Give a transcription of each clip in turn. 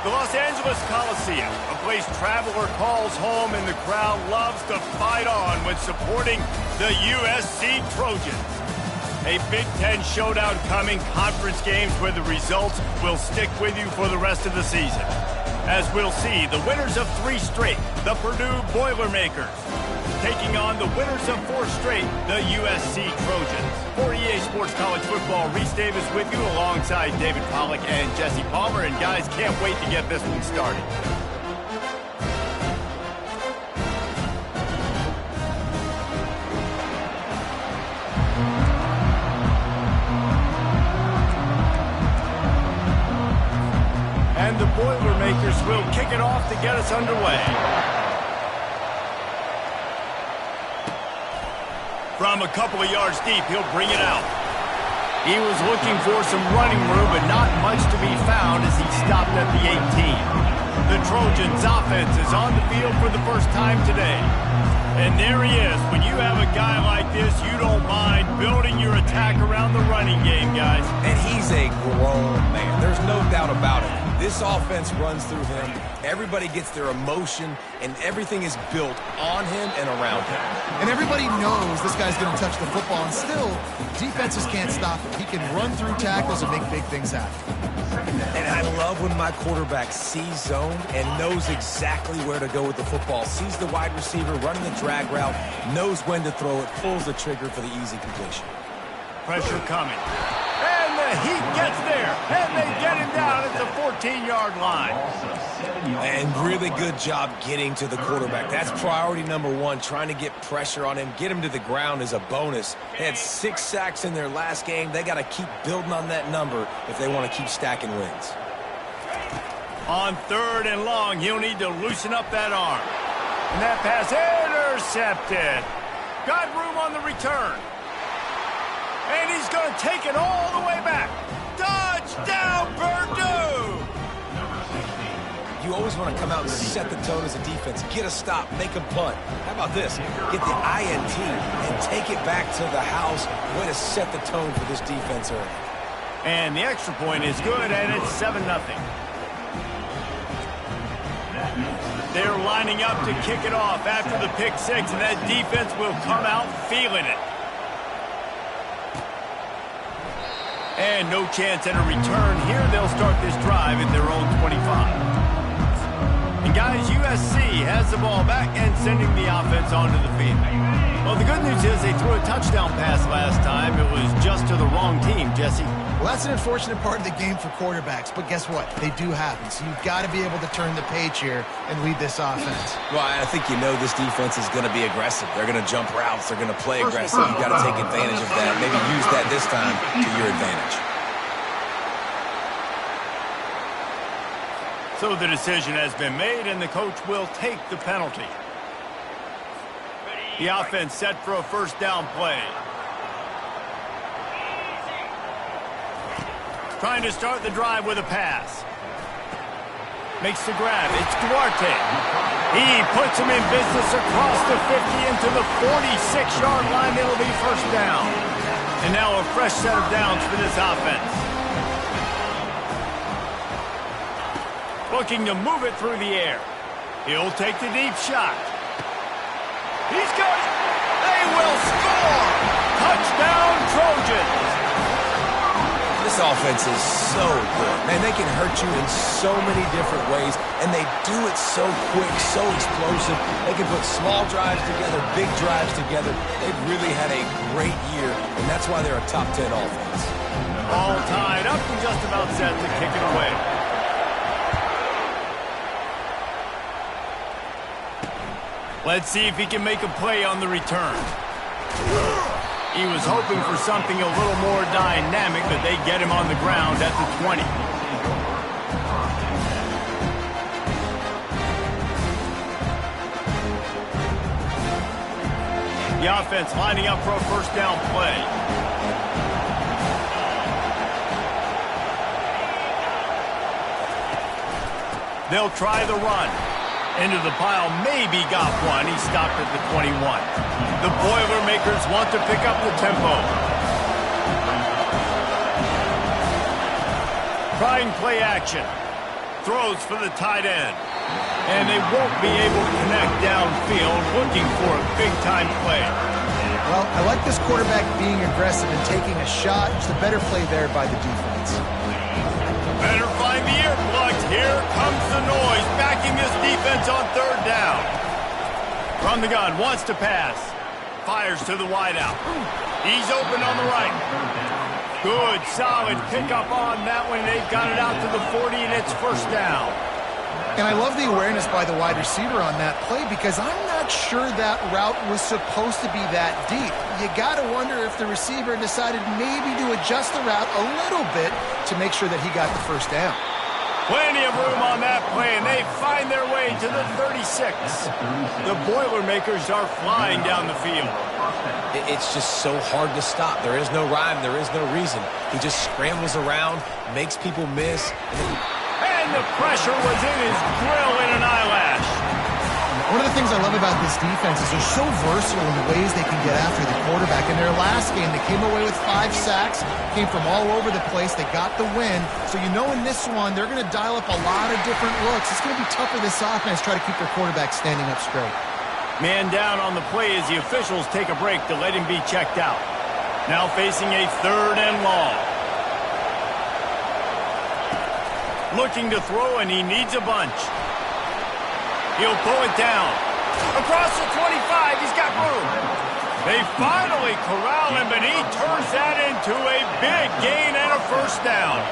The Los Angeles Coliseum, a place traveler calls home and the crowd loves to fight on when supporting the USC Trojans. A Big Ten showdown coming, conference games where the results will stick with you for the rest of the season. As we'll see, the winners of 3 straight, the Purdue Boilermakers, taking on the winners of 4 straight, the USC Trojans. For EA Sports College Football, Reese Davis with you alongside David Pollack and Jesse Palmer. And guys, can't wait to get this one started. And the Boilermakers will kick it off to get us underway. From a couple of yards deep, he'll bring it out. He was looking for some running room, but not much to be found as he stopped at the 18. The Trojans' offense is on the field for the first time today. And there he is. When you have a guy like this, you don't mind building your attack around the running game, guys. And he's a grown man. There's no doubt about it. This offense runs through him. Everybody gets their emotion, and everything is built on him and around him. And everybody knows this guy's going to touch the football, and still, defenses can't stop him. He can run through tackles and make big things happen. And I love when my quarterback sees zone and knows exactly where to go with the football. Sees the wide receiver running the drag route, knows when to throw it, pulls the trigger for the easy completion. Pressure coming. And the Heat gets there, and they get him down at the 14-yard line. And really good job getting to the quarterback. That's priority number 1, trying to get pressure on him. Get him to the ground is a bonus. They had 6 sacks in their last game. They got to keep building on that number if they want to keep stacking wins. On 3rd and long, he'll need to loosen up that arm. And that pass intercepted. Got room on the return. And he's going to take it all the way back. Touchdown, Purdue! You always want to come out and set the tone as a defense. Get a stop, make a punt. How about this? Get the INT and take it back to the house. Way to set the tone for this defense early. And the extra point is good, and it's 7-0. They're lining up to kick it off after the pick 6, and that defense will come out feeling it. And no chance at a return here. They'll start this drive at their own 25. And guys, USC has the ball back and sending the offense onto the field. Well, the good news is they threw a touchdown pass last time. It was just to the wrong team, Jesse. Well, that's an unfortunate part of the game for quarterbacks, but guess what? They do happen, so you've got to be able to turn the page here and lead this offense. Well, I think you know this defense is going to be aggressive. They're going to jump routes. They're going to play aggressive. You've got to take advantage of that. Maybe use that this time to your advantage. So the decision has been made, and the coach will take the penalty. The offense set for a first down play. Trying to start the drive with a pass. Makes the grab. It's Duarte. He puts him in business across the 50 into the 46-yard line. It'll be first down. And now a fresh set of downs for this offense. Looking to move it through the air. He'll take the deep shot. He's going. They will score. Touchdown, Trojans. This offense is so good. Man, they can hurt you in so many different ways, and they do it so quick, so explosive. They can put small drives together, big drives together. They've really had a great year, and that's why they're a top 10 offense. All tied up and just about set to kick it away. Let's see if he can make a play on the return. He was hoping for something a little more dynamic, but they get him on the ground at the 20. The offense lining up for a first down play. They'll try the run. Into the pile, maybe got one. He stopped at the 21. The Boilermakers want to pick up the tempo. Trying play action. Throws for the tight end. And they won't be able to connect downfield, looking for a big-time play. Well, I like this quarterback being aggressive and taking a shot. Just a better play there by the defense. Better find the earplugs. Here comes the noise, backing this defense on third down. From the gun, wants to pass. Fires to the wideout. He's open on the right. Good, solid pickup on that one. They've got it out to the 40, and it's first down. And I love the awareness by the wide receiver on that play because I'm not sure that route was supposed to be that deep. You got to wonder if the receiver decided maybe to adjust the route a little bit to make sure that he got the first down. Plenty of room on that play, and they find their way to the 36. The Boilermakers are flying down the field. It's just so hard to stop. There is no rhyme. There is no reason. He just scrambles around, makes people miss. And the pressure was in his grill in an eyelash. One of the things I love about this defense is they're so versatile in the ways they can get after the quarterback. In their last game, they came away with 5 sacks, came from all over the place. They got the win. So you know in this one, they're going to dial up a lot of different looks. It's going to be tough for this offense to try to keep their quarterback standing up straight. Man down on the play as the officials take a break to let him be checked out. Now facing a 3rd and long. Looking to throw, and he needs a bunch. He'll pull it down. Across the 25, he's got room. They finally corral him, but he turns that into a big gain and a first down.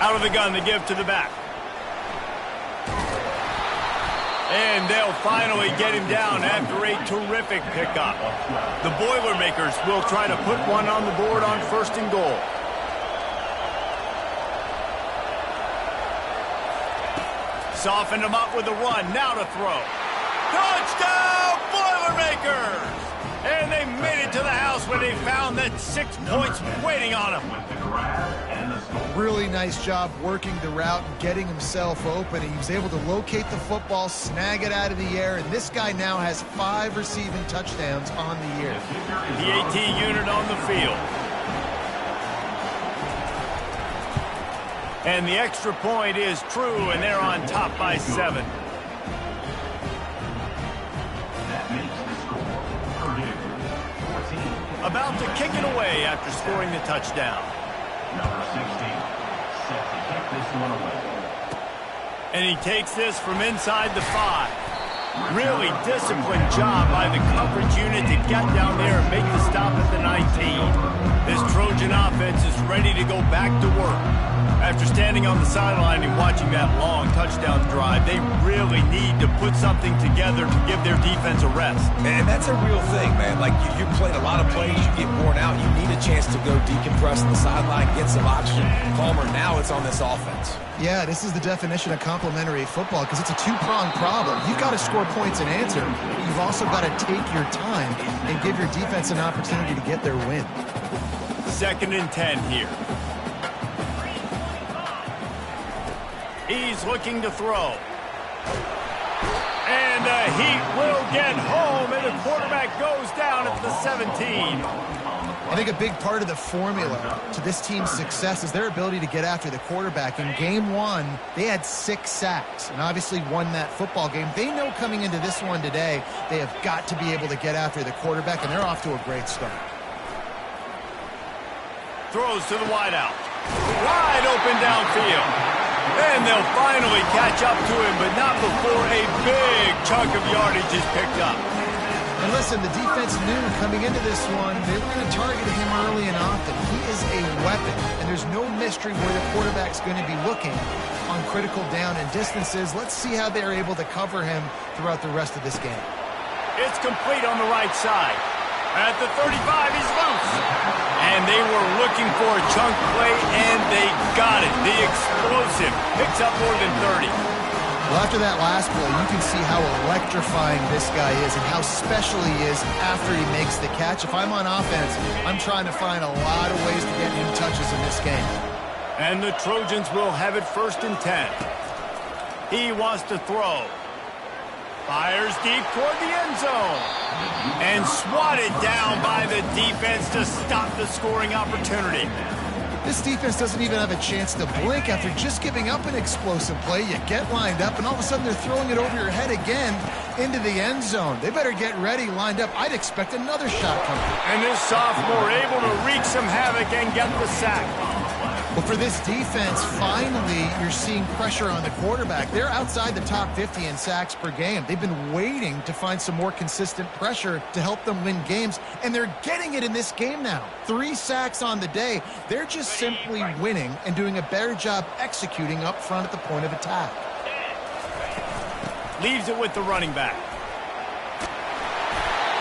Out of the gun, the give to the back. And they'll finally get him down after a terrific pickup. The Boilermakers will try to put one on the board on 1st and goal. Softened him up with a run. Now to throw. Touchdown, Boilermakers! And they made it to the house when they found that 6 points waiting on them. Really nice job working the route and getting himself open. He was able to locate the football, snag it out of the air, and this guy now has 5 receiving touchdowns on the year. The AT unit on the field. And the extra point is true, and they're on top by 7. About to kick it away after scoring the touchdown. Number 16, set to kick this one away. And he takes this from inside the 5. Really disciplined job by the coverage unit to get down there and make the stop at the 19. This Trojan offense is ready to go back to work. After standing on the sideline and watching that long touchdown drive, they really need to put something together to give their defense a rest. And that's a real thing, man. Like, you played a lot of plays, you get worn out, you need a chance to go decompress on the sideline, get some oxygen. Calmer, now it's on this offense. Yeah, this is the definition of complementary football because it's a 2-pronged problem. You've got to score points and answer, but you've also got to take your time and give your defense an opportunity to get their win. 2nd and 10 here. He's looking to throw. And he will get home, and the quarterback goes down at the 17. I think a big part of the formula to this team's success is their ability to get after the quarterback. In game 1, they had 6 sacks and obviously won that football game. They know coming into this one today, they have got to be able to get after the quarterback, and they're off to a great start. Throws to the wideout. Wide open downfield. And they'll finally catch up to him, but not before a big chunk of yardage is picked up. And listen, the defense knew coming into this one, they were going to target him early and often. He is a weapon, and there's no mystery where the quarterback's going to be looking on critical down and distances. Let's see how they're able to cover him throughout the rest of this game. It's complete on the right side. At the 35, he's loose. And they were looking for a chunk play, and they got it. The explosive picks up more than 30. Well, after that last play, you can see how electrifying this guy is and how special he is after he makes the catch. If I'm on offense, I'm trying to find a lot of ways to get him touches in this game. And the Trojans will have it 1st and 10. He wants to throw. Fires deep toward the end zone. And swatted down by the defense to stop the scoring opportunity. This defense doesn't even have a chance to blink after just giving up an explosive play. You get lined up, and all of a sudden they're throwing it over your head again into the end zone. They better get ready, lined up. I'd expect another shot coming. And this sophomore able to wreak some havoc and get the sack. Well, for this defense, finally, you're seeing pressure on the quarterback. They're outside the top 50 in sacks per game. They've been waiting to find some more consistent pressure to help them win games, and they're getting it in this game now. 3 sacks on the day. They're just simply winning and doing a better job executing up front at the point of attack. Leaves it with the running back.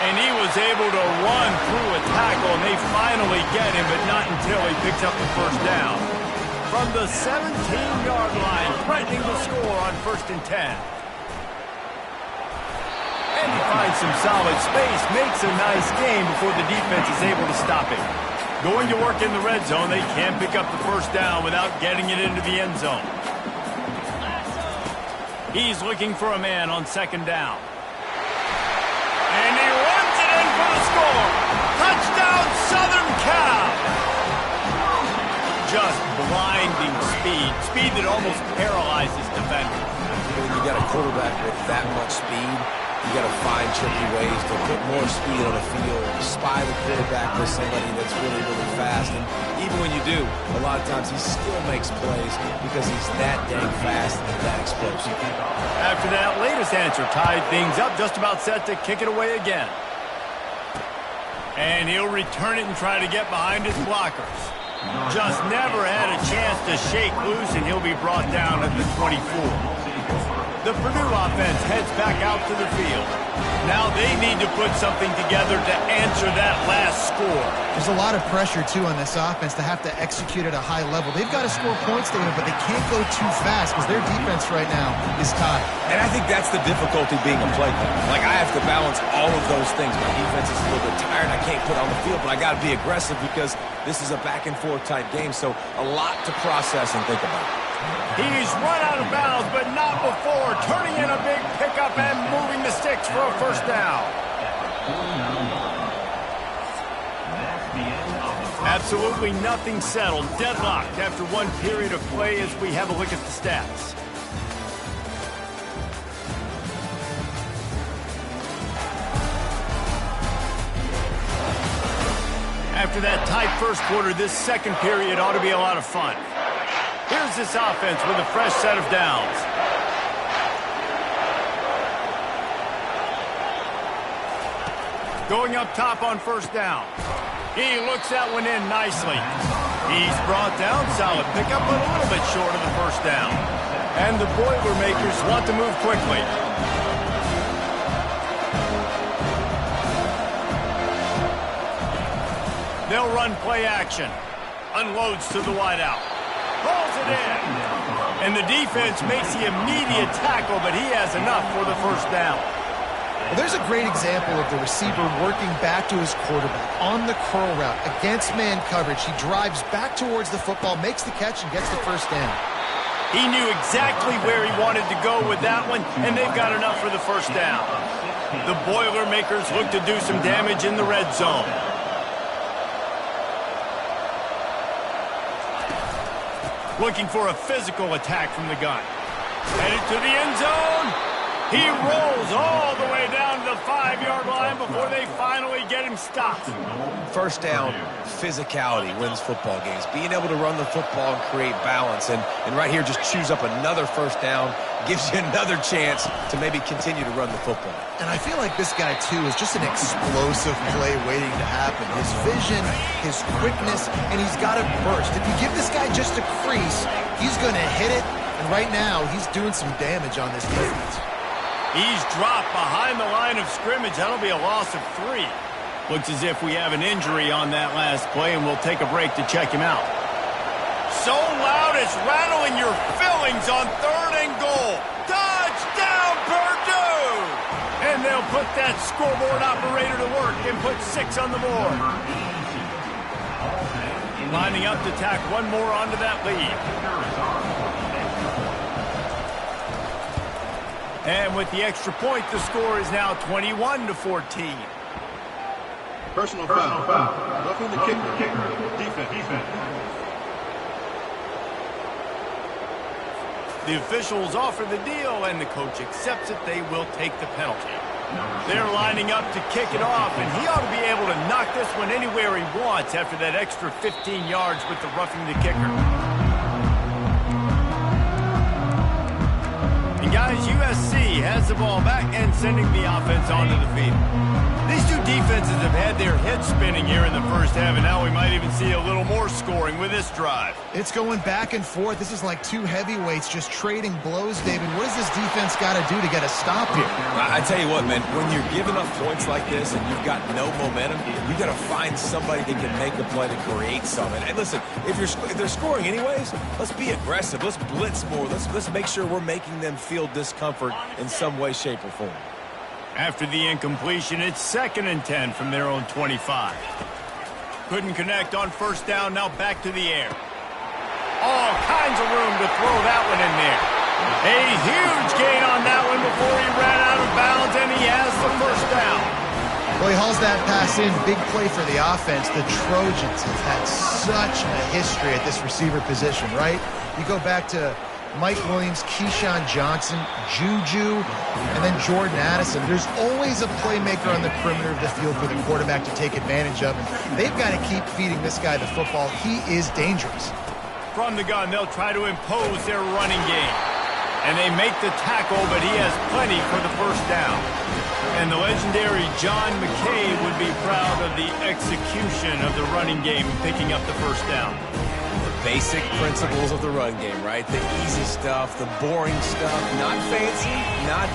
And he was able to run through a tackle, and they finally get him, but not until he picks up the first down. From the 17-yard line, threatening to score on 1st and 10. And he finds some solid space, makes a nice game before the defense is able to stop him. Going to work in the red zone, they can't pick up the first down without getting it into the end zone. He's looking for a man on 2nd down. And he runs it in for the score. Touchdown, Southern Cal. Just blinding speed. Speed that almost paralyzes defenders. When you got a quarterback with that much speed, you got to find tricky ways to put more speed on the field, spy the quarterback with somebody that's really, really fast. And even when you do, a lot of times he still makes plays because he's that dang fast and that explosive. After that latest answer tied things up, just about set to kick it away again. And he'll return it and try to get behind his blockers. Just never had a chance to shake loose, and he'll be brought down at the 24. The Purdue offense heads back out to the field. Now they need to put something together to answer that last score. There's a lot of pressure, too, on this offense to have to execute at a high level. They've got to score points, David, but they can't go too fast because their defense right now is tied. And I think that's the difficulty being a play caller. Like, I have to balance all of those things. My defense is a little bit tired. I can't put on the field, but I got to be aggressive because this is a back-and-forth type game, so a lot to process and think about. He's run out of bounds, but not before turning in a big pickup and moving the sticks for a first down. Absolutely nothing settled. Deadlocked after one period of play as we have a look at the stats. After that tight first quarter, this second period ought to be a lot of fun. Here's this offense with a fresh set of downs. Going up top on first down. He looks that one in nicely. He's brought down, solid pickup, but a little bit short of the first down. And the Boilermakers want to move quickly. They'll run play action. Unloads to the wideout. Pulls it in. And the defense makes the immediate tackle, but he has enough for the first down. Well, there's a great example of the receiver working back to his quarterback on the curl route against man coverage. He drives back towards the football, makes the catch, and gets the first down. He knew exactly where he wanted to go with that one, and they've got enough for the first down. The Boilermakers look to do some damage in the red zone. Looking for a physical attack from the gun. Headed to the end zone. He rolls all the way down to the 5-yard line before they finally get him stopped. First down, physicality wins football games. Being able to run the football and create balance. And right here, just choose up another first down. Gives you another chance to maybe continue to run the football. And I feel like this guy, too, is just an explosive play waiting to happen. His vision, his quickness, and he's got a burst. If you give this guy just a crease, he's going to hit it. And right now, he's doing some damage on this defense. He's dropped behind the line of scrimmage. That'll be a loss of 3. Looks as if we have an injury on that last play, and we'll take a break to check him out. So loud it's rattling your fillings on 3rd and goal. Touchdown, Purdue! And they'll put that scoreboard operator to work and put 6 on the board. Lining up to tack one more onto that lead. And with the extra point, the score is now 21-14. Personal foul. Roughing the kicker. Defense. The officials offer the deal, and the coach accepts it. They will take the penalty. They're lining up to kick it off, and he ought to be able to knock this one anywhere he wants after that extra 15 yards with the roughing the kicker. And guys, USC has the ball back and sending the offense onto the field. These two defenses have had their heads spinning here in the first half, and now we might even see a little more scoring with this drive. It's going back and forth. This is like two heavyweights just trading blows, David. What does this defense got to do to get a stop here? I tell you what, man, when you're giving up points like this and you've got no momentum, you got to find somebody that can make a play to create something. And listen, if they're scoring anyways, let's be aggressive. Let's blitz more. Let's make sure we're making them feel discomfort in some way, shape, or form. After the incompletion, it's 2nd and 10 from their own 25. Couldn't connect on first down, now back to the air. All kinds of room to throw that one in there. A huge gain on that one before he ran out of bounds, and he has the first down. Well, he hauls that pass in. Big play for the offense. The Trojans have had such a history at this receiver position, right? You go back to Mike Williams, Keyshawn Johnson, Juju, and then Jordan Addison. There's always a playmaker on the perimeter of the field for the quarterback to take advantage of, and they've got to keep feeding this guy the football. He is dangerous. From the gun, they'll try to impose their running game. And they make the tackle, but he has plenty for the first down. And the legendary John McKay would be proud of the execution of the running game, picking up the first down. Basic principles of the run game, right? The easy stuff, the boring stuff, not fancy, not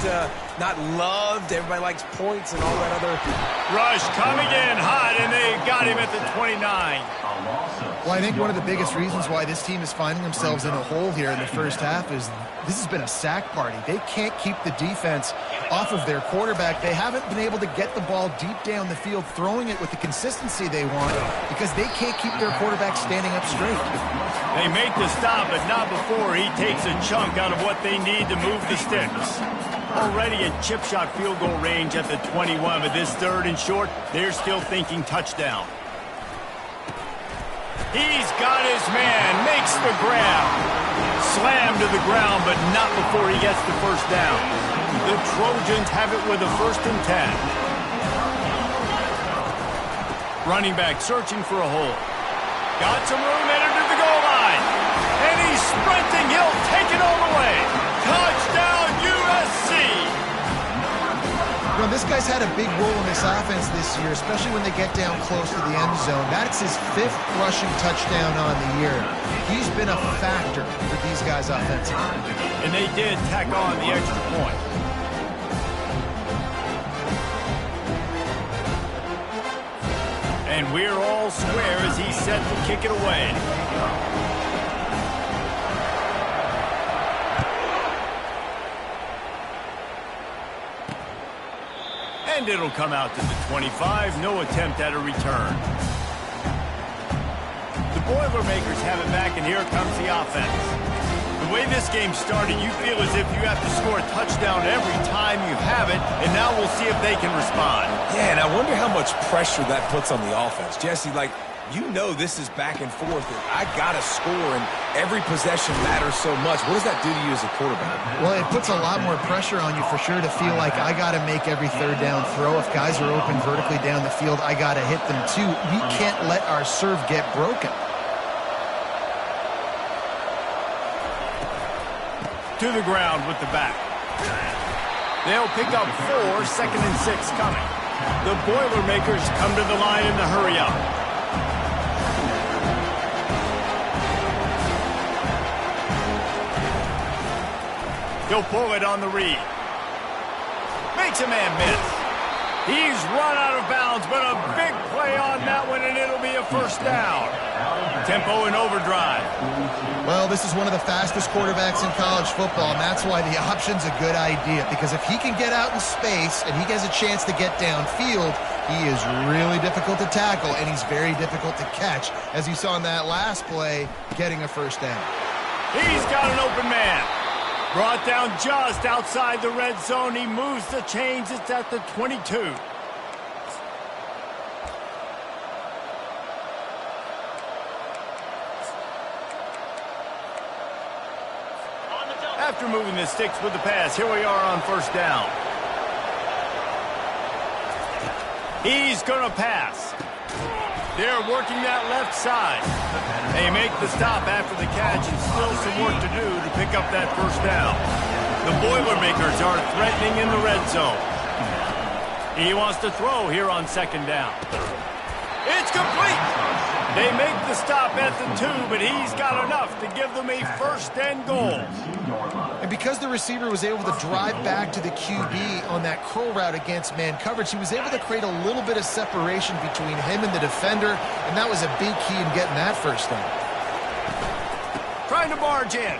loved. Everybody likes points and all that other. Rush coming in hot, and they got him at the 29. Well, I think one of the biggest reasons why this team is finding themselves in a hole here in the first half is this has been a sack party. They can't keep the defense off of their quarterback. They haven't been able to get the ball deep down the field, throwing it with the consistency they want because they can't keep their quarterback standing up straight. They make the stop, but not before he takes a chunk out of what they need to move the sticks. Already a chip shot field goal range at the 21, but this 3rd and short, they're still thinking touchdown. He's got his man, makes the grab. Slammed to the ground, but not before he gets the first down. The Trojans have it with a 1st and 10. Running back searching for a hole. Got some room, entered to the goal line. And he's sprinting, he'll take it all the way. Touchdown, USC! You know, this guy's had a big role in this offense this year, especially when they get down close to the end zone. That's his 5th rushing touchdown on the year. He's been a factor for these guys offensively. And they did tack on the extra point. And we're all square as he's set to kick it away. And it'll come out to the 25. No attempt at a return. The Boilermakers have it back, and here comes the offense. The way this game started, you feel as if you have to score a touchdown every time you have it, and now we'll see if they can respond. Yeah, and I wonder how much pressure that puts on the offense. Jesse, like, you know this is back and forth, and I got to score, and every possession matters so much. What does that do to you as a quarterback? Well, it puts a lot more pressure on you for sure to feel like I got to make every 3rd down throw. If guys are open vertically down the field, I got to hit them too. We can't let our serve get broken. To the ground with the back. They'll pick up 4, 2nd and 6 coming. The Boilermakers come to the line in the hurry up. He'll pull it on the read. Makes a man miss. He's run out of bounds, but a big play on that one, and it'll be a first down. Tempo and overdrive. Well, this is one of the fastest quarterbacks in college football, and that's why the option's a good idea, because if he can get out in space and he has a chance to get downfield, he is really difficult to tackle, and he's very difficult to catch, as you saw in that last play, getting a first down. He's got an open man. Brought down just outside the red zone. He moves the chains. It's at the 22. After moving the sticks with the pass, here we are on first down. He's going to pass. They're working that left side. They make the stop after the catch, and still some work to do to pick up that first down. The Boilermakers are threatening in the red zone. He wants to throw here on second down. It's complete. They make the stop at the 2, but he's got enough to give them a first and goal. And because the receiver was able to drive back to the QB on that curl route against man coverage, he was able to create a little bit of separation between him and the defender, and that was a big key in getting that first down. Trying to barge in.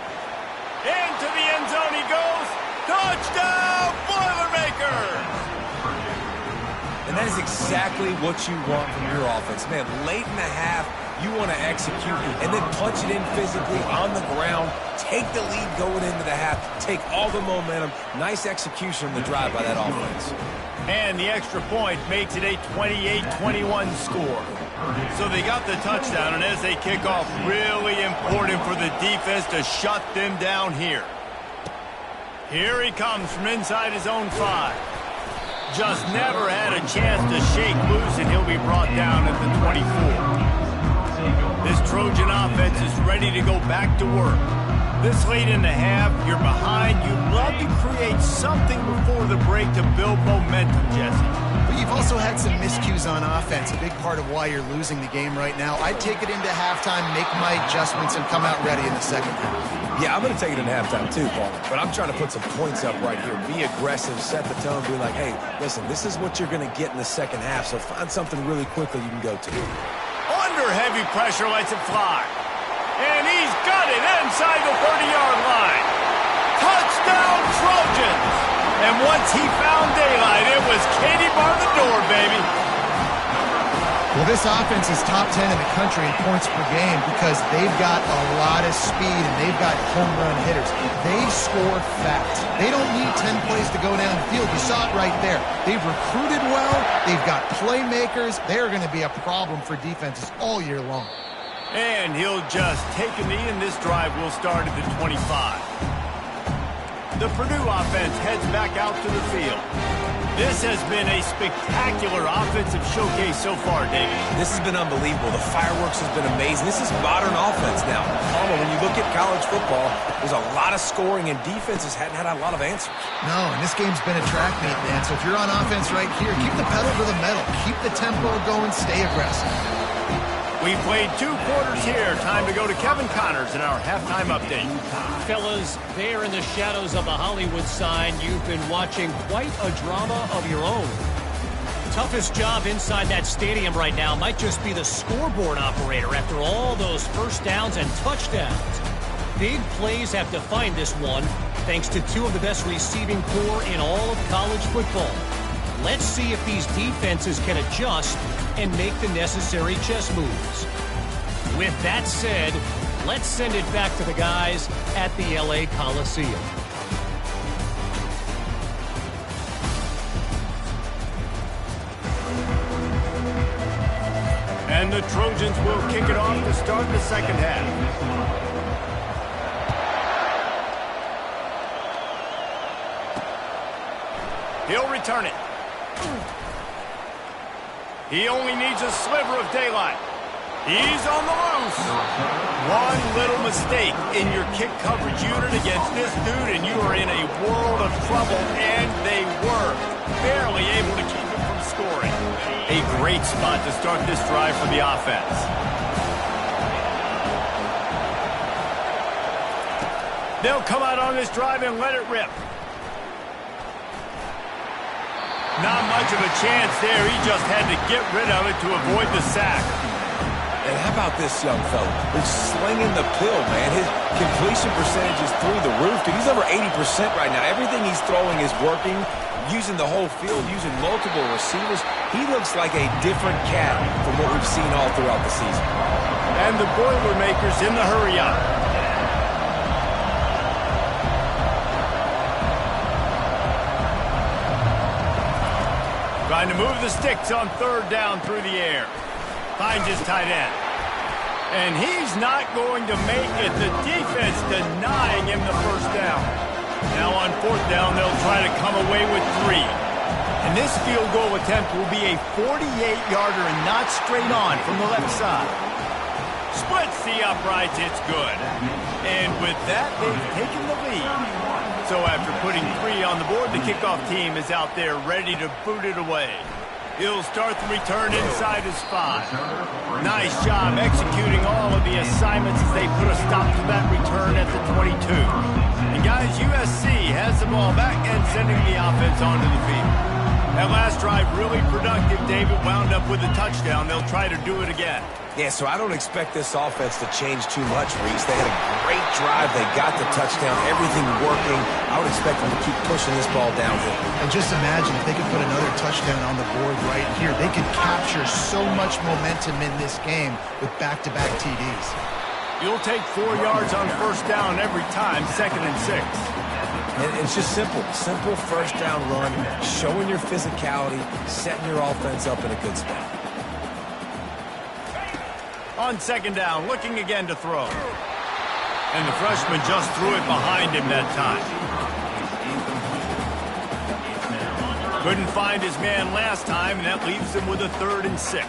Into the end zone he goes. Touchdown, Boilermakers! And that is exactly what you want from your offense. Man, late in the half, you want to execute and then punch it in physically on the ground. Take the lead going into the half. Take all the momentum. Nice execution on the drive by that offense. And the extra point makes it a 28-21 score. So they got the touchdown, and as they kick off, really important for the defense to shut them down here. Here he comes from inside his own 5. Just never had a chance to shake loose, and he'll be brought down at the 24. This Trojan offense is ready to go back to work. This late in the half, you're behind. You'd love to create something before the break to build momentum, Jesse. But you've also had some miscues on offense, a big part of why you're losing the game right now. I'd take it into halftime, make my adjustments, and come out ready in the second half. Yeah, I'm going to take it in halftime too, Paul. But I'm trying to put some points up right here. Be aggressive, set the tone, be like, hey, listen, this is what you're going to get in the second half, so find something really quickly you can go to. Under heavy pressure, lets it fly. And he's got it inside the 30-yard line. Touchdown, Trojans! And once he found daylight, it was Katie bar the door, baby. Well, this offense is top 10 in the country in points per game because they've got a lot of speed and they've got home run hitters. They score fast. They don't need 10 plays to go down the field. You saw it right there. They've recruited well. They've got playmakers. They're going to be a problem for defenses all year long. And he'll just take a knee, and this drive will start at the 25. The Purdue offense heads back out to the field. This has been a spectacular offensive showcase so far, David. This has been unbelievable. The fireworks has been amazing. This is modern offense now. Palmer, when you look at college football, there's a lot of scoring, and defenses hadn't had a lot of answers. No, and this game's been a track meet, man. So if you're on offense right here, keep the pedal to the metal. Keep the tempo going. Stay aggressive. We played 2 quarters here. Time to go to Kevin Connors in our halftime update. Fellas, there in the shadows of the Hollywood sign, you've been watching quite a drama of your own. Toughest job inside that stadium right now might just be the scoreboard operator after all those first downs and touchdowns. Big plays have defined this one, thanks to 2 of the best receiving corps in all of college football. Let's see if these defenses can adjust and make the necessary chess moves. With that said, let's send it back to the guys at the LA Coliseum. And the Trojans will kick it off to start the second half. He'll return it. He only needs a sliver of daylight. He's on the loose. One little mistake in your kick coverage unit against this dude, and you are in a world of trouble, and they were barely able to keep him from scoring. A great spot to start this drive for the offense. They'll come out on this drive and let it rip. Not much of a chance there. He just had to get rid of it to avoid the sack. And how about this young fella? He's slinging the pill, man. His completion percentage is through the roof. Dude, he's over 80% right now. Everything he's throwing is working, using the whole field, using multiple receivers. He looks like a different cat from what we've seen all throughout the season. And the Boilermakers in the hurry-up. Trying to move the sticks on third down through the air. Finds his tight end. And he's not going to make it. The defense denying him the first down. Now on fourth down, they'll try to come away with 3. And this field goal attempt will be a 48-yarder and not straight on from the left side. Splits the uprights, it's good. And with that, they've taken the lead. So after putting 3 on the board, the kickoff team is out there ready to boot it away. He'll start the return inside his 5. Nice job executing all of the assignments as they put a stop to that return at the 22. And guys, USC has the ball back and sending the offense onto the field. That last drive really productive. David wound up with a touchdown. They'll try to do it again. Yeah, so I don't expect this offense to change too much, Reese. They had a great drive. They got the touchdown. Everything working. I would expect them to keep pushing this ball downhill. And just imagine if they could put another touchdown on the board right here. They could capture so much momentum in this game with back-to-back TDs. You'll take 4 yards on first down every time, 2nd and 6. And it's just simple. Simple first down run, showing your physicality, setting your offense up in a good spot. On 2nd down, looking again to throw. And the freshman just threw it behind him that time. Couldn't find his man last time, and that leaves him with a 3rd and 6.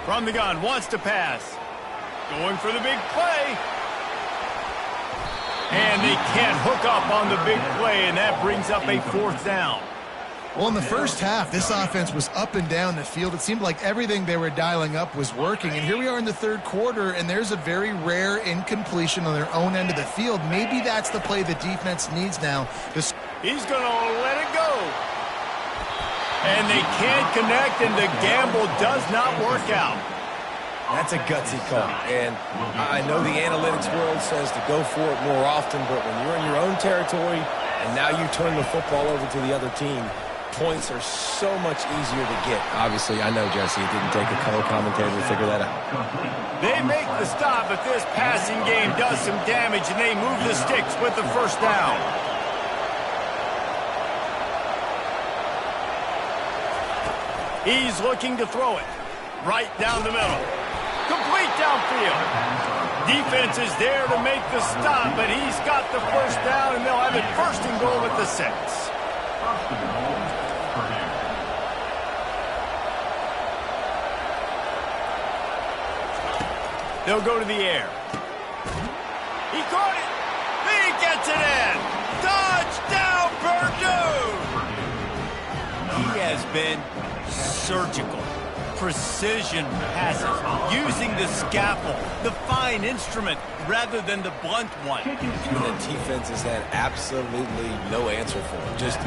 From the gun, wants to pass. Going for the big play. And they can't hook up on the big play, and that brings up a 4th down. Well, in the first half, this offense was up and down the field. It seemed like everything they were dialing up was working. And here we are in the 3rd quarter, and there's a very rare incompletion on their own end of the field. Maybe that's the play the defense needs now. He's going to let it go. And they can't connect, and the gamble does not work out. That's a gutsy call. And I know the analytics world says to go for it more often, but when you're in your own territory and now you turn the football over to the other team, points are so much easier to get. Obviously, I know, Jesse, it didn't take a color commentator to figure that out. They make the stop, but this passing game does some damage, and they move the sticks with the first down. He's looking to throw it right down the middle. Complete downfield. Defense is there to make the stop, but he's got the first down, and they'll have it 1st and goal at the 6. They'll go to the air. He caught it. He gets it in. Touchdown, Purdue. He has been surgical. Precision passes, using the scalpel, the fine instrument, rather than the blunt one. The defense has had absolutely no answer for him. Just,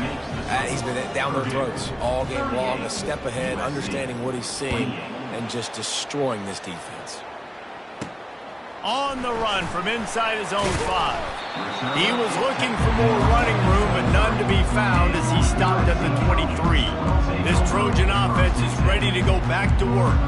he's been down their throats all game long, a step ahead, understanding what he's seeing, and just destroying this defense. On the run from inside his own 5. He was looking for more running room, but none to be found as he stopped at the 23. This Trojan offense is ready to go back to work.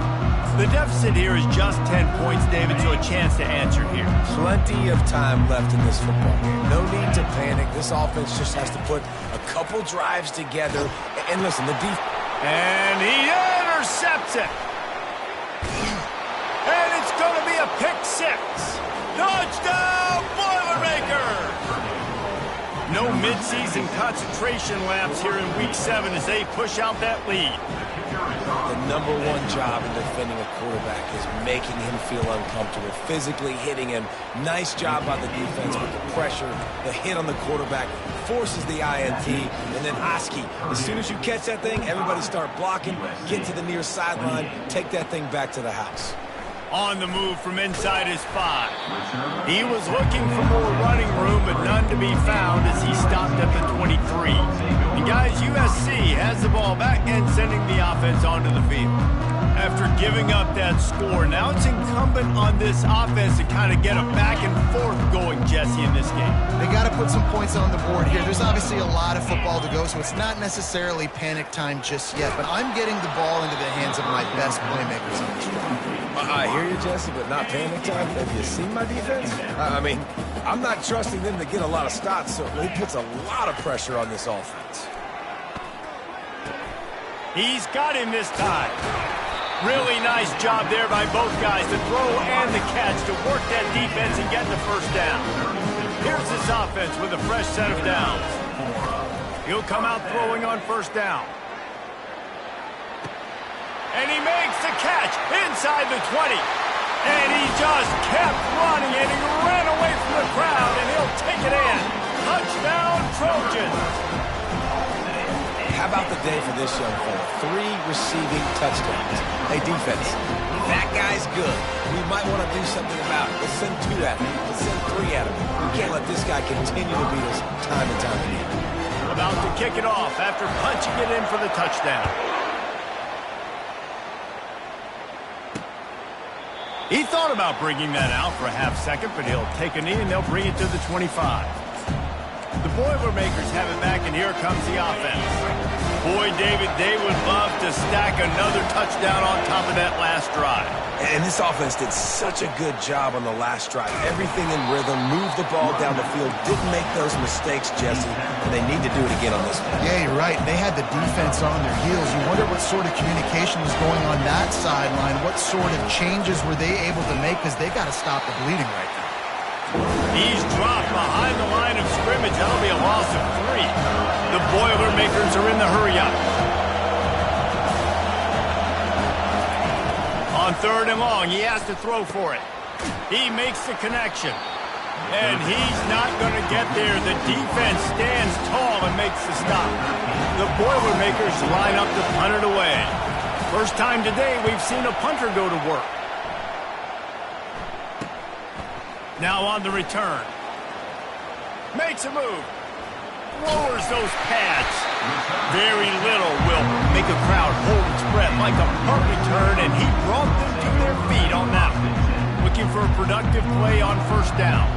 The deficit here is just 10 points, David, so a chance to answer here. Plenty of time left in this football game. No need to panic. This offense just has to put a couple drives together. And listen, the defense... And he intercepts it. And it's going to be a pick 6. Touchdown, Boilermaker! No midseason concentration laps here in Week 7 as they push out that lead. The #1 job in defending a quarterback is making him feel uncomfortable, physically hitting him. Nice job by the defense with the pressure, the hit on the quarterback, forces the INT, and then Oski. As soon as you catch that thing, everybody start blocking, get to the near sideline, take that thing back to the house. On the move from inside his 5. He was looking for more running room, but none to be found as he stopped at the 23. And guys, USC has the ball back and sending the offense onto the field. After giving up that score, now it's incumbent on this offense to kind of get a back and forth going, Jesse, in this game. They got to put some points on the board here. There's obviously a lot of football to go, so it's not necessarily panic time just yet, but I'm getting the ball into the hands of my best playmakers on this drive. I hear you, Jesse, but not panic time. Have you seen my defense? I mean, I'm not trusting them to get a lot of stops, so he puts a lot of pressure on this offense. He's got him this time. Really nice job there by both guys, the throw and the catch, to work that defense and get the first down. Here's this offense with a fresh set of downs. He'll come out throwing on first down. And he makes the catch inside the 20. And he just kept running, and he ran away from the crowd, and he'll take it in. Touchdown, Trojans. How about the day for this young fella? 3 receiving touchdowns. Hey, defense, that guy's good. We might want to do something about it. Let's send 2 at him. Let's send 3 at him. We can't let this guy continue to beat us time and time again. About to kick it off after punching it in for the touchdown. He thought about bringing that out for a half second, but he'll take a knee and they'll bring it to the 25. The Boilermakers have it back, and here comes the offense. Boy, David, they would love to stack another touchdown on top of that last drive. And this offense did such a good job on the last drive. Everything in rhythm, moved the ball down the field, didn't make those mistakes, Jesse, and they need to do it again on this one. Yeah, you're right. They had the defense on their heels. You wonder what sort of communication was going on that sideline. What sort of changes were they able to make, because they got to stop the bleeding right now. He's dropped behind the line of scrimmage. That'll be a loss of 3. The Boilermakers are in the hurry-up. On 3rd and long, he has to throw for it. He makes the connection. And he's not going to get there. The defense stands tall and makes the stop. The Boilermakers line up to punt it away. First time today we've seen a punter go to work. Now on the return. Makes a move. Lowers those pads. Very little will make a crowd hold its breath like a punt return, and he brought them to their feet on that one. Looking for a productive play on first down.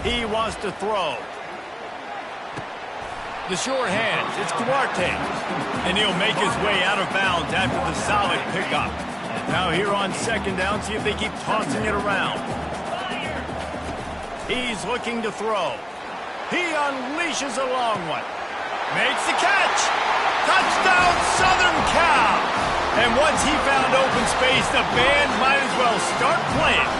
He wants to throw. The sure hands. It's Duarte. And he'll make his way out of bounds after the solid pickup. Now here on second down, see if they keep tossing it around. He's looking to throw. He unleashes a long one. Makes the catch. Touchdown, Southern Cal. And once he found open space, the band might as well start playing.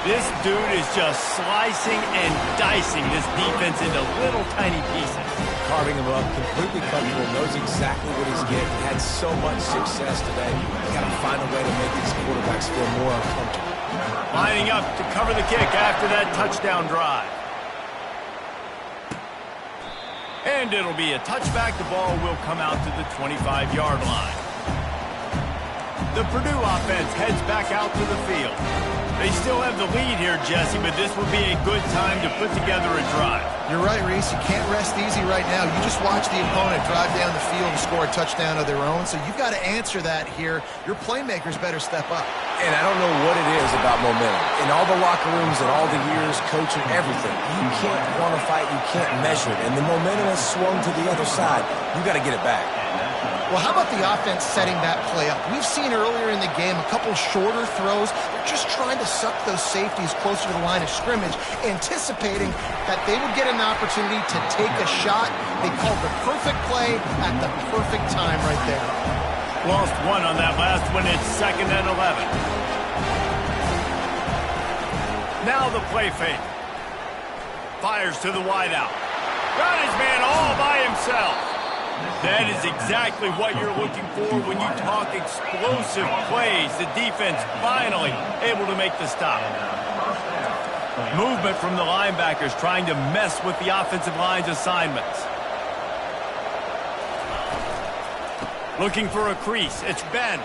This dude is just slicing and dicing this defense into little tiny pieces. Carving him up, completely comfortable, knows exactly what he's getting. Had so much success today. You got to find a way to make these quarterbacks feel more uncomfortable. Lining up to cover the kick after that touchdown drive. And it'll be a touchback. The ball will come out to the 25-yard line. The Purdue offense heads back out to the field. They still have the lead here, Jesse, but this will be a good time to put together a drive. You're right, Reese. You can't rest easy right now. You just watch the opponent drive down the field and score a touchdown of their own, so you've got to answer that here. Your playmakers better step up. And I don't know what it is about momentum. In all the locker rooms and all the years, coaching, everything, you can't quantify it, you can't measure it. And the momentum has swung to the other side. You got to get it back. Well, how about the offense setting that play up? We've seen earlier in the game a couple shorter throws. They're just trying to suck those safeties closer to the line of scrimmage, anticipating that they would get an opportunity to take a shot. They called the perfect play at the perfect time right there. Lost one on that last one. It's 2nd and 11. Now the play fake. Fires to the wideout. Got his man all by himself. That is exactly what you're looking for when you talk explosive plays. The defense finally able to make the stop. Movement from the linebackers trying to mess with the offensive line's assignments. Looking for a crease. It's Ben.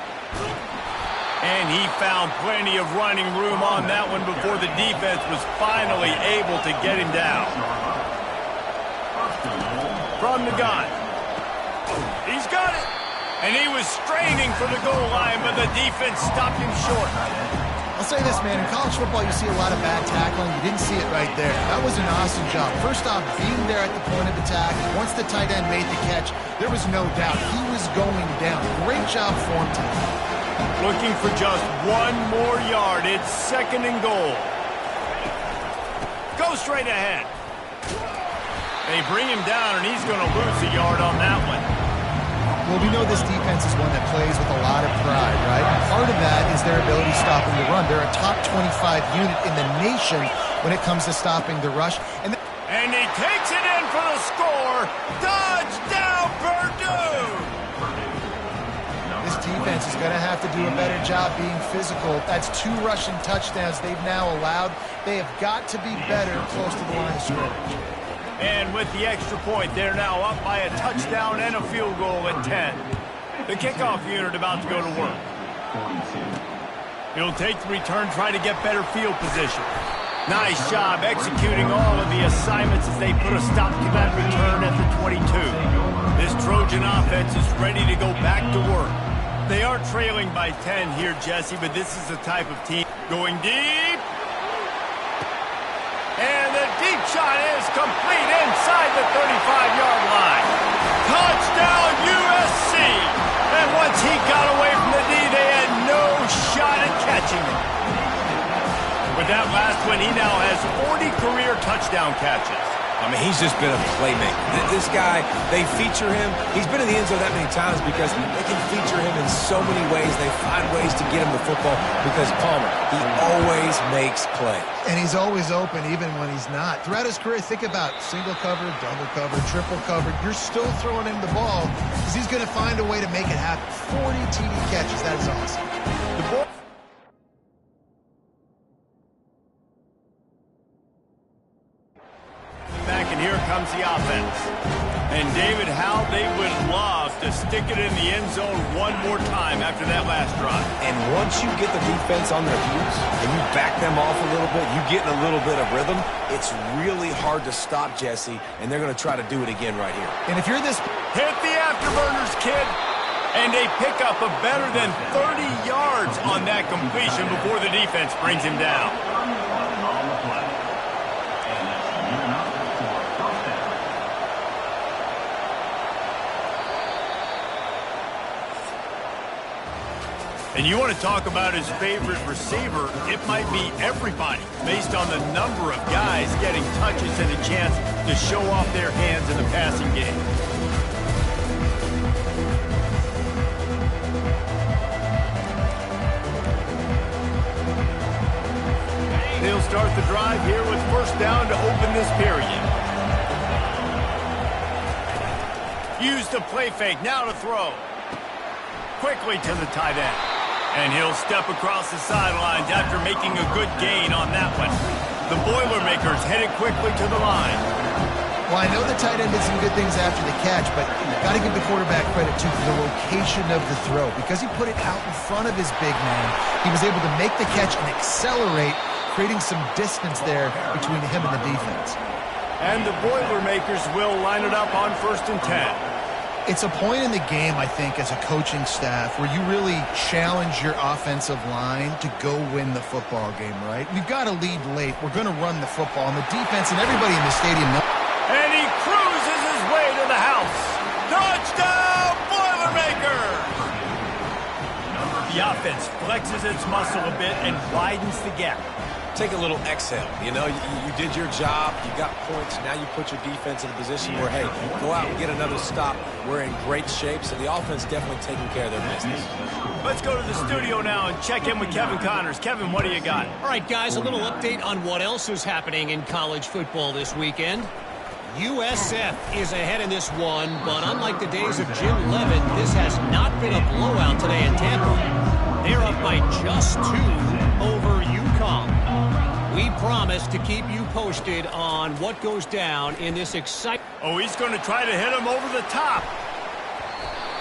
And he found plenty of running room on that one before the defense was finally able to get him down. From the gun. He's got it. And he was straining for the goal line, but the defense stopped him short. I'll say this, man. In college football, you see a lot of bad tackling. You didn't see it right there. That was an awesome job. First off, being there at the point of attack. Once the tight end made the catch, there was no doubt he was going down. Great job for him tonight. Looking for just one more yard. It's 2nd and goal. Go straight ahead. They bring him down, and he's going to lose a yard on that one. Well, we know this defense is one that plays with a lot of pride, right? And part of that is their ability stopping the run. They're a top 25 unit in the nation when it comes to stopping the rush. And he takes it in for the score. Touchdown, Purdue! This defense is going to have to do a better job being physical. That's 2 rushing touchdowns they've now allowed. They have got to be better close to the line of scrimmage. And with the extra point, they're now up by a touchdown and a field goal at 10. The kickoff unit about to go to work. He'll take the return, try to get better field position. Nice job executing all of the assignments as they put a stop to that return at the 22. This Trojan offense is ready to go back to work. They are trailing by 10 here, Jesse, but this is the type of team going deep. And the deep shot is complete inside the 35-yard line. Touchdown, USC! And once he got away from the D, they had no shot at catching him. With that last one, he now has 40 career touchdown catches. I mean, he's just been a playmaker. This guy, they feature him. He's been in the end zone that many times because they can feature him in so many ways. They find ways to get him the football because Palmer, he always makes plays. And he's always open even when he's not. Throughout his career, think about single cover, double cover, triple cover. You're still throwing him the ball because he's going to find a way to make it happen. 40 TD catches. That is awesome. The ball. Back, and here comes the offense. And David, how they would love to stick it in the end zone one more time after that last drive. And once you get the defense on their heels and you back them off a little bit, you get in a little bit of rhythm, it's really hard to stop, Jesse, and they're going to try to do it again right here. And if you're this... Hit the afterburners, kid. And they pick up a better than 30 yards on that completion before the defense brings him down. And you want to talk about his favorite receiver, it might be everybody, based on the number of guys getting touches and a chance to show off their hands in the passing game. They'll start the drive here with first down to open this period. Use the play fake, now to throw. Quickly to the tight end. And he'll step across the sidelines after making a good gain on that one. The Boilermakers headed quickly to the line. Well, I know the tight end did some good things after the catch, but got to give the quarterback credit to the location of the throw. Because he put it out in front of his big man, he was able to make the catch and accelerate, creating some distance there between him and the defense. And the Boilermakers will line it up on 1st and 10. It's a point in the game, I think, as a coaching staff, where you really challenge your offensive line to go win the football game, right? We've got to lead late. We're going to run the football, and the defense and everybody in the stadium knows. And he cruises his way to the house. Touchdown, Boilermakers! The offense flexes its muscle a bit and widens the gap. Take a little exhale. You know, you did your job. You got points. Now you put your defense in a position where, hey, go out and get another stop. We're in great shape, so the offense definitely taking care of their business. Let's go to the studio now and check in with Kevin Connors. Kevin, what do you got? All right, guys, a little update on what else is happening in college football this weekend. USF is ahead in this one, but unlike the days of Jim Levin, this has not been a blowout today in Tampa. They're up by just 2 over UConn. We promise to keep you posted on what goes down in this exciting... Oh, he's going to try to hit him over the top.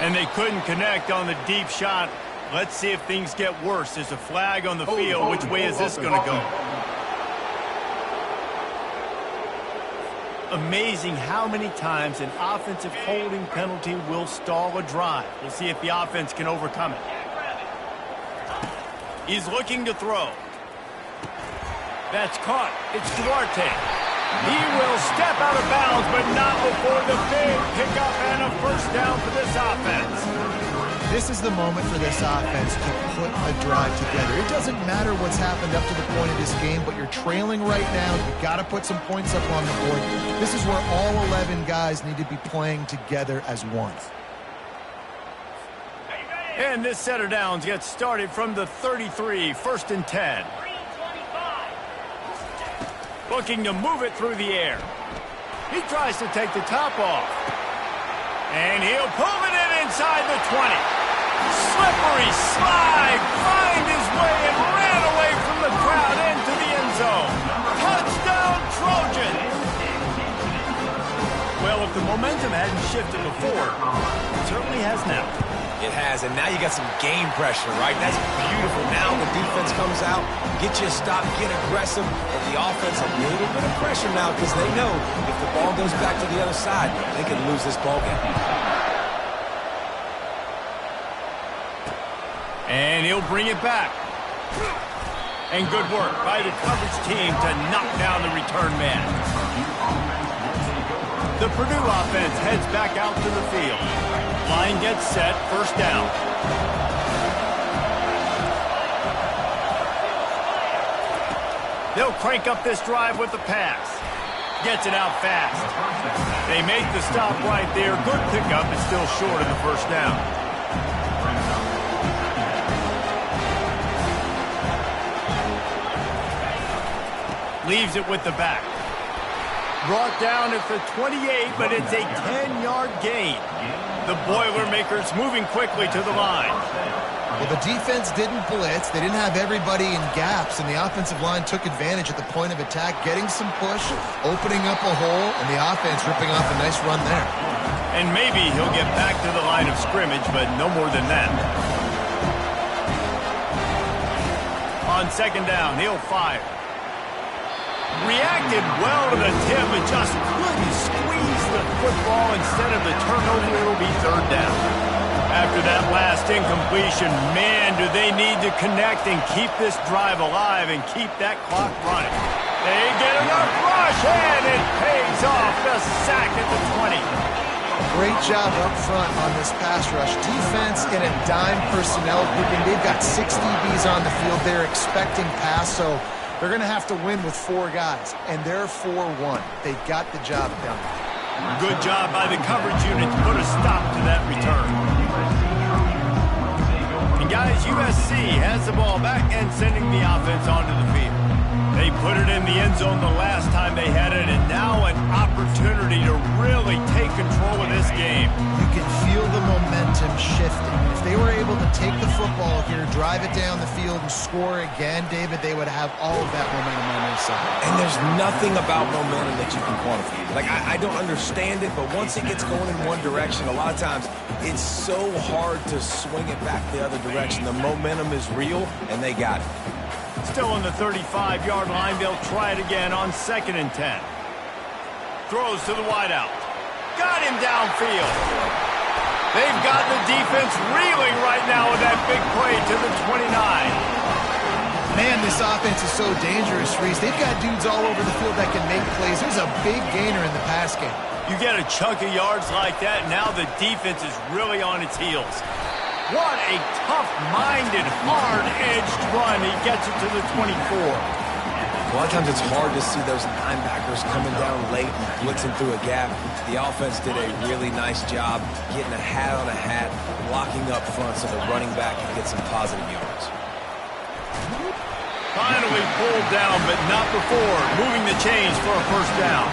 And they couldn't connect on the deep shot. Let's see if things get worse. There's a flag on the field. Which way is this going to go? Amazing how many times an offensive holding penalty will stall a drive. We'll see if the offense can overcome it. He's looking to throw. That's caught. It's Duarte. He will step out of bounds, but not before the big pickup and a first down for this offense. This is the moment for this offense to put a drive together. It doesn't matter what's happened up to the point of this game, but you're trailing right now. You've got to put some points up on the board. This is where all 11 guys need to be playing together as one. And this set of downs gets started from the 33, 1st and 10. Looking to move it through the air. He tries to take the top off. And he'll pull it in inside the 20. Slippery slide, find his way and ran away from the crowd into the end zone. Touchdown, Trojans! Well, if the momentum hadn't shifted before, it certainly has now. It has, and now you got some game pressure, right? That's beautiful. Now the defense comes out, get you a stop, get aggressive, and the offense a little bit of pressure now because they know if the ball goes back to the other side, they can lose this ball game. And he'll bring it back. And good work by the coverage team to knock down the return man. The Purdue offense heads back out to the field. Line gets set, 1st down. They'll crank up this drive with the pass. Gets it out fast. They make the stop right there. Good pickup, but still short of the 1st down. Leaves it with the back. Brought down at the 28, but it's a 10-yard gain. The Boilermakers moving quickly to the line. Well, the defense didn't blitz. They didn't have everybody in gaps, and the offensive line took advantage at the point of attack, getting some push, opening up a hole, and the offense ripping off a nice run there. And maybe he'll get back to the line of scrimmage, but no more than that. On 2nd down, he'll fire. Reacted well to the tip, but just couldn't squeeze the football. Instead of the turnover, it'll be 3rd down. After that last incompletion, man, do they need to connect and keep this drive alive and keep that clock running. They get enough rush, and it pays off. The sack at the 20. Great job up front on this pass rush. Defense in a dime personnel grouping. They've got 6 DBs on the field. They're expecting pass, so they're going to have to win with 4 guys, and they're 4-1. They got the job done. Good job by the coverage unit to put a stop to that return. And guys, USC has the ball back and sending the offense onto the field. They put it in the end zone the last time they had it, and now an opportunity to really take control of this game. You can feel the momentum shifting. If they were able to take the football here, drive it down the field, and score again, David, they would have all of that momentum on their side. And there's nothing about momentum that you can quantify. Like, I don't understand it, but once it gets going in one direction, a lot of times it's so hard to swing it back the other direction. The momentum is real, and they got it. Still on the 35-yard line. They'll try it again on 2nd and 10. Throws to the wideout. Got him downfield. They've got the defense reeling right now with that big play to the 29. Man, this offense is so dangerous, Reese. They've got dudes all over the field that can make plays. There's a big gainer in the pass game. You get a chunk of yards like that, now the defense is really on its heels. What a tough-minded, hard-edged run. He gets it to the 24. A lot of times it's hard to see those linebackers coming down late and blitzing through a gap. The offense did a really nice job getting a hat on a hat, blocking up front so the running back can get some positive yards. Finally pulled down, but not before. Moving the chains for a 1st down.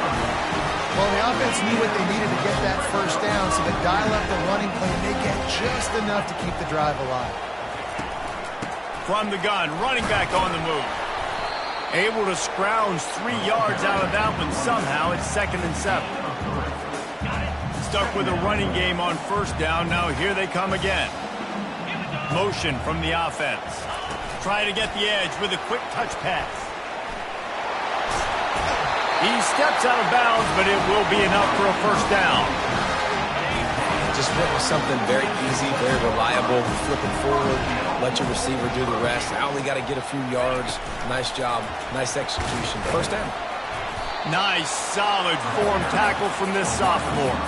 Well, the offense knew what they needed to get that 1st down, so they dial up the running play, and they get just enough to keep the drive alive. From the gun, running back on the move. Able to scrounge 3 yards out of that one somehow. It's 2nd and 7. Stuck with a running game on 1st down. Now here they come again. Motion from the offense. Try to get the edge with a quick touch pass. He steps out of bounds, but it will be enough for a 1st down. Just went with something very easy, very reliable, flipping forward, let your receiver do the rest. I only got to get a few yards. Nice job, nice execution. 1st down. Nice, solid form tackle from this sophomore.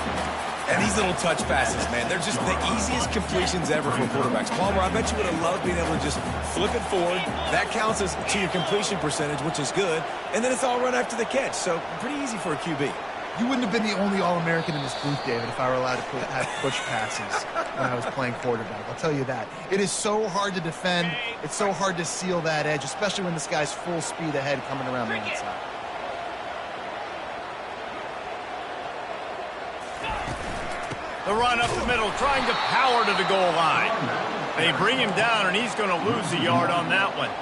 And these little touch passes, man, they're just the easiest completions ever for quarterbacks. Palmer, I bet you would have loved being able to just flip it forward. That counts as to your completion percentage, which is good. And then it's all run after the catch. So pretty easy for a QB. You wouldn't have been the only All-American in this booth, David, if I were allowed to have push passes when I was playing quarterback. I'll tell you that. It is so hard to defend. It's so hard to seal that edge, especially when this guy's full speed ahead coming around the outside. The run up the middle, trying to power to the goal line. They bring him down, and he's going to lose a yard on that one.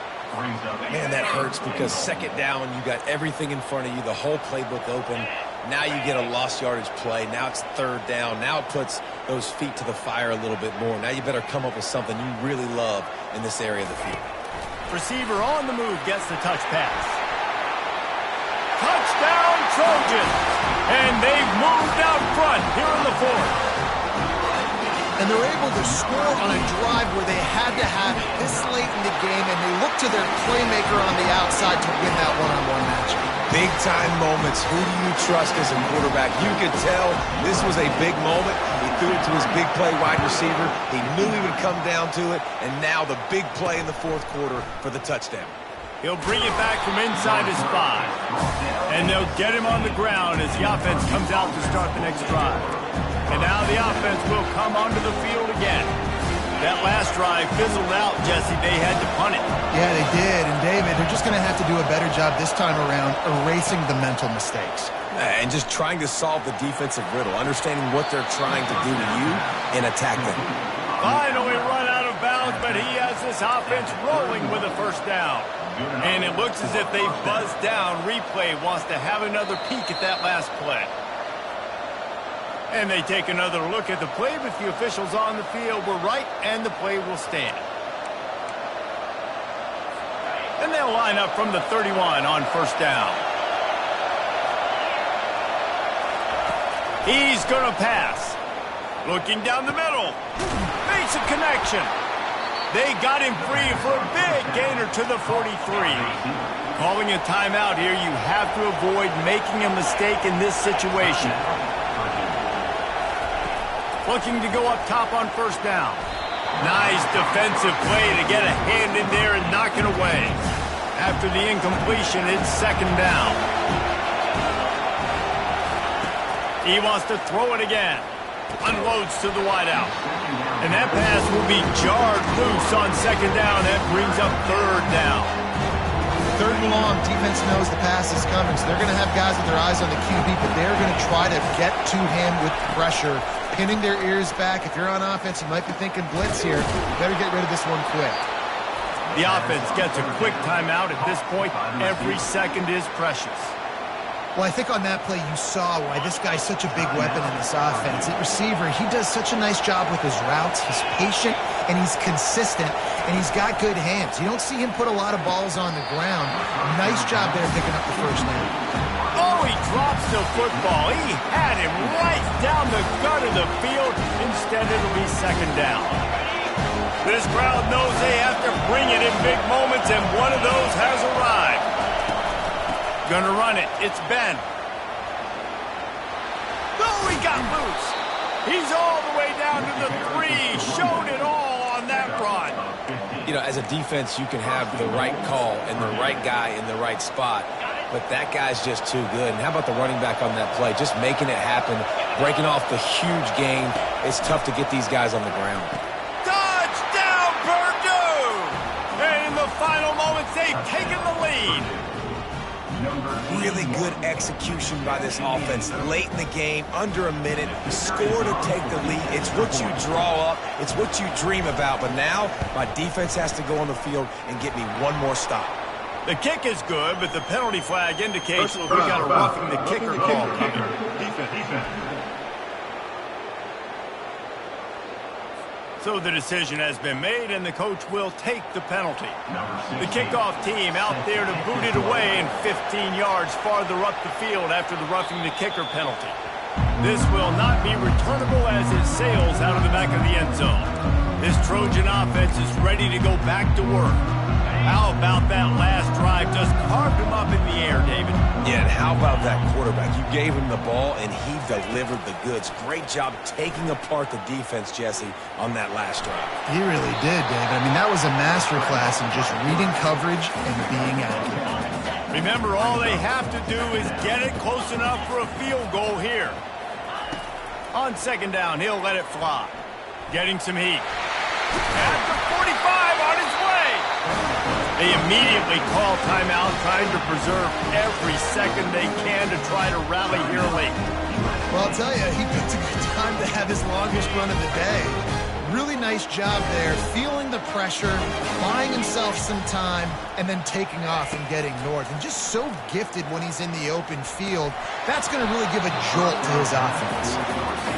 Man, that hurts because second down, you got everything in front of you, the whole playbook open. Now you get a lost yardage play. Now it's third down. Now it puts those feet to the fire a little bit more. Now you better come up with something you really love in this area of the field. Receiver on the move gets the touch pass. Touchdown, Trojans! And they've moved out front here in the fourth. And they're able to score on a drive where they had to have it this late in the game, and they look to their playmaker on the outside to win that one-on-one matchup. Big-time moments. Who do you trust as a quarterback? You could tell this was a big moment. He threw it to his big play wide receiver. He knew he would come down to it, and now the big play in the fourth quarter for the touchdown. He'll bring it back from inside his 5. And they'll get him on the ground as the offense comes out to start the next drive. And now the offense will come onto the field again. That last drive fizzled out, Jesse. They had to punt it. Yeah, they did. And, David, they're just going to have to do a better job this time around erasing the mental mistakes. And just trying to solve the defensive riddle, understanding what they're trying to do to you and attack them. Finally run out of bounds, but he has this offense rolling with a first down. And it looks as if they've buzzed down. Replay wants to have another peek at that last play. And they take another look at the play, but the officials on the field were right, and the play will stand. And they'll line up from the 31 on first down. He's going to pass. Looking down the middle. Makes a connection. They got him free for a big gainer to the 43. Calling a timeout here, you have to avoid making a mistake in this situation. Looking to go up top on first down. Nice defensive play to get a hand in there and knock it away. After the incompletion, it's second down. He wants to throw it again. Unloads to the wideout. And that pass will be jarred loose on second down. That brings up third down. Third and long, defense knows the pass is coming, so they're going to have guys with their eyes on the QB, but they're going to try to get to him with pressure, pinning their ears back. If you're on offense, you might be thinking blitz here. You better get rid of this one quick. The offense gets a quick timeout at this point. Every second is precious. Well, I think on that play you saw why this guy's such a big weapon in this offense. At receiver, he does such a nice job with his routes. He's patient, and he's consistent, and he's got good hands. You don't see him put a lot of balls on the ground. Nice job there picking up the first down. Oh, he drops the football. He had him right down the gut of the field. Instead, it'll be second down. This crowd knows they have to bring it in big moments, and one of those has arrived. Gonna run it. It's Ben. Oh, he got loose. He's all the way down to the 3. Showed it all on that run. You know, as a defense, you can have the right call and the right guy in the right spot, but that guy's just too good. And how about the running back on that play? Just making it happen, breaking off the huge gain. It's tough to get these guys on the ground. Touchdown, Purdue! And in the final moments, they've taken the lead. Really good execution by this offense. Late in the game, under a minute, score to take the lead. It's what you draw up. It's what you dream about. But now, my defense has to go on the field and get me one more stop. The kick is good, but the penalty flag indicates we got a roughing the kicker call coming. Defense. So the decision has been made, and the coach will take the penalty. The kickoff team out there to boot it away and 15 yards farther up the field after the roughing the kicker penalty. This will not be returnable as it sails out of the back of the end zone. This Trojan offense is ready to go back to work. How about that last drive? Just carved him up in the air, David. Yeah, and how about that quarterback? You gave him the ball, and he delivered the goods. Great job taking apart the defense, Jesse, on that last drive. He really did, David. I mean, that was a masterclass in just reading coverage and being accurate. Remember, all they have to do is get it close enough for a field goal here. On second down, he'll let it fly. Getting some heat. At the 45, on his way. They immediately call timeout, trying to preserve every second they can to try to rally here late. Well, I'll tell you, he picked a good time to have his longest run of the day. Really nice job there, feeling the pressure, buying himself some time, and then taking off and getting north. And just so gifted when he's in the open field. That's going to really give a jolt to his offense.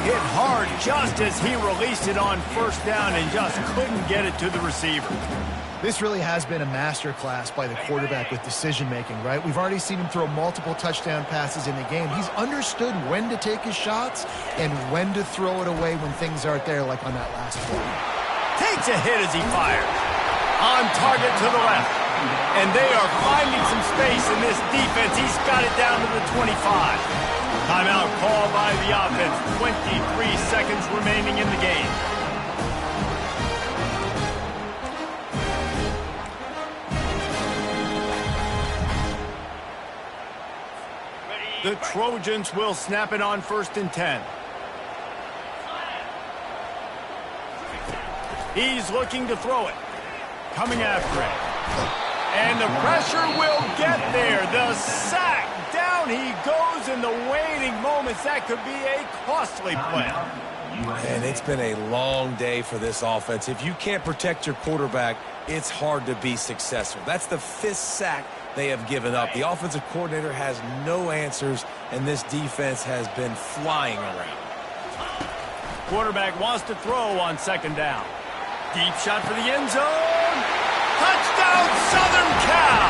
Hit hard just as he released it on first down and just couldn't get it to the receiver. This really has been a masterclass by the quarterback with decision-making, right? We've already seen him throw multiple touchdown passes in the game. He's understood when to take his shots and when to throw it away when things aren't there, like on that last play. Takes a hit as he fires. On target to the left. And they are finding some space in this defense. He's got it down to the 25. Timeout call by the offense. 23 seconds remaining in the game. The Trojans will snap it on 1st and 10. He's looking to throw it. Coming after it. And the pressure will get there. The sack. Down he goes in the waiting moments. That could be a costly play. And it's been a long day for this offense. If you can't protect your quarterback, it's hard to be successful. That's the 5th sack they have given up. The offensive coordinator has no answers, and this defense has been flying around. Quarterback wants to throw on second down. Deep shot for the end zone. Touchdown, Southern Cal!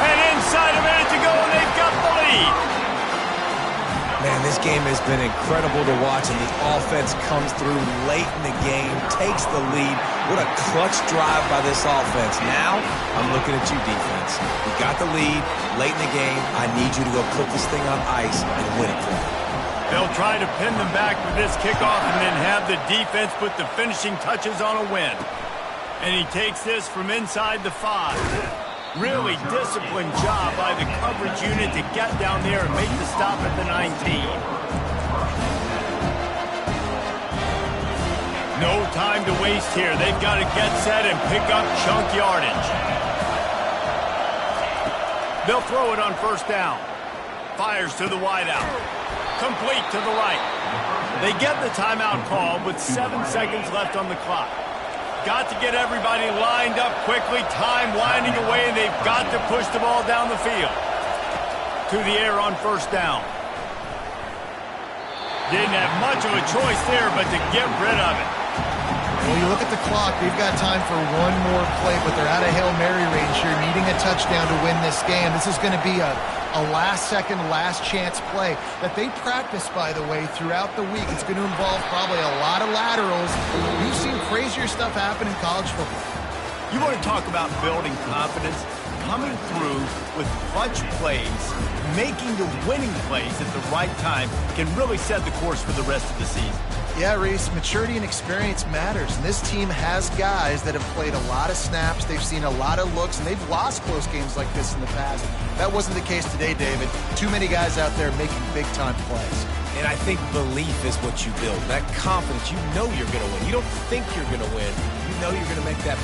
And inside a minute to go, and they've got the lead. Man, this game has been incredible to watch, and the offense comes through late in the game, takes the lead. What a clutch drive by this offense. Now, I'm looking at you, defense. You got the lead late in the game. I need you to go put this thing on ice and win it for me. They'll try to pin them back with this kickoff and then have the defense put the finishing touches on a win. And he takes this from inside the 5. Really disciplined job by the coverage unit to get down there and make the stop at the 19. No time to waste here. They've got to get set and pick up chunk yardage. They'll throw it on first down. Fires to the wideout. Complete to the right. They get the timeout call with 7 seconds left on the clock. Got to get everybody lined up quickly. Time winding away, and they've got to push the ball down the field. To the air on first down. Didn't have much of a choice there, but to get rid of it. Well, you look at the clock, we've got time for one more play, but they're out of Hail Mary range here, needing a touchdown to win this game. This is going to be a last-second, last-chance play that they practice, by the way, throughout the week. It's going to involve probably a lot of laterals. We've seen crazier stuff happen in college football. You want to talk about building confidence? Coming through with clutch plays, making the winning plays at the right time can really set the course for the rest of the season. Yeah, Reese, maturity and experience matters, and this team has guys that have played a lot of snaps, they've seen a lot of looks, and they've lost close games like this in the past. That wasn't the case today, David. Too many guys out there making big-time plays. And I think belief is what you build. That confidence, you know you're going to win. You don't think you're going to win. You know you're going to make that